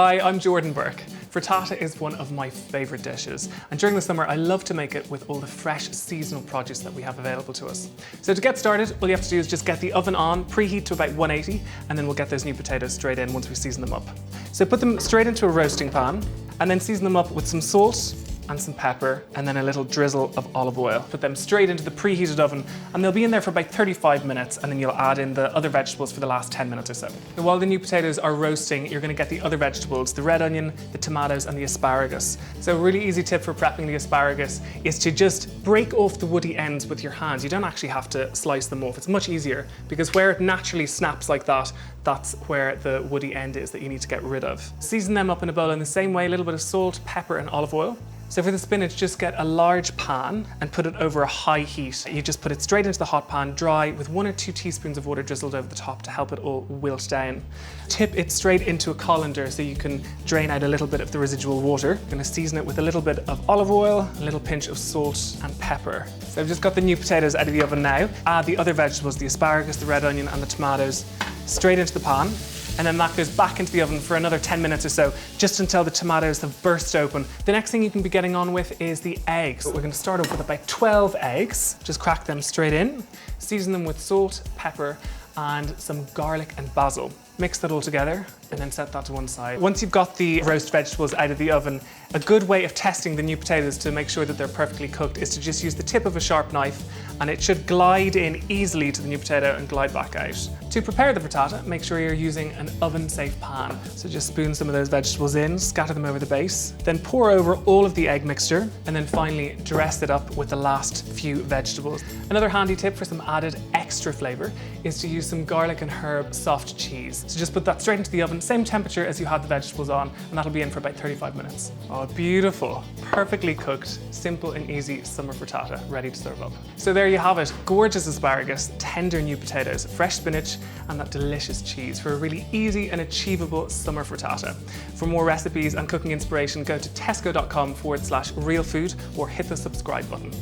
Hi, I'm Jordan Bourke. Frittata is one of my favourite dishes, and during the summer I love to make it with all the fresh seasonal produce that we have available to us. So to get started, all you have to do is just get the oven on, preheat to about 180, and then we'll get those new potatoes straight in once we season them up. So put them straight into a roasting pan, and then season them up with some salt, and some pepper, and then a little drizzle of olive oil. Put them straight into the preheated oven, and they'll be in there for about 35 minutes, and then you'll add in the other vegetables for the last 10 minutes or so. And while the new potatoes are roasting, you're gonna get the other vegetables, the red onion, the tomatoes, and the asparagus. So a really easy tip for prepping the asparagus is to just break off the woody ends with your hands. You don't actually have to slice them off. It's much easier, because where it naturally snaps like that, that's where the woody end is that you need to get rid of. Season them up in a bowl in the same way, a little bit of salt, pepper, and olive oil. So for the spinach, just get a large pan and put it over a high heat. You just put it straight into the hot pan, dry, with 1 or 2 teaspoons of water drizzled over the top to help it all wilt down. Tip it straight into a colander so you can drain out a little bit of the residual water. I'm gonna season it with a little bit of olive oil, a little pinch of salt and pepper. So I've just got the new potatoes out of the oven now. Add the other vegetables, the asparagus, the red onion, and the tomatoes, straight into the pan. And then that goes back into the oven for another 10 minutes or so, just until the tomatoes have burst open. The next thing you can be getting on with is the eggs. We're gonna start off with about 12 eggs. Just crack them straight in, season them with salt, pepper, and some garlic and basil. Mix that all together and then set that to one side. Once you've got the roast vegetables out of the oven, a good way of testing the new potatoes to make sure that they're perfectly cooked is to just use the tip of a sharp knife, and it should glide in easily to the new potato and glide back out. To prepare the frittata, make sure you're using an oven-safe pan. So just spoon some of those vegetables in, scatter them over the base, then pour over all of the egg mixture, and then finally dress it up with the last few vegetables. Another handy tip for some added extra flavour is to use some garlic and herb soft cheese. So just put that straight into the oven, same temperature as you had the vegetables on, and that'll be in for about 35 minutes. Oh, beautiful. Perfectly cooked, simple and easy summer frittata, ready to serve up. So there you have it, gorgeous asparagus, tender new potatoes, fresh spinach, and that delicious cheese for a really easy and achievable summer frittata. For more recipes and cooking inspiration, go to tesco.com/realfood or hit the subscribe button.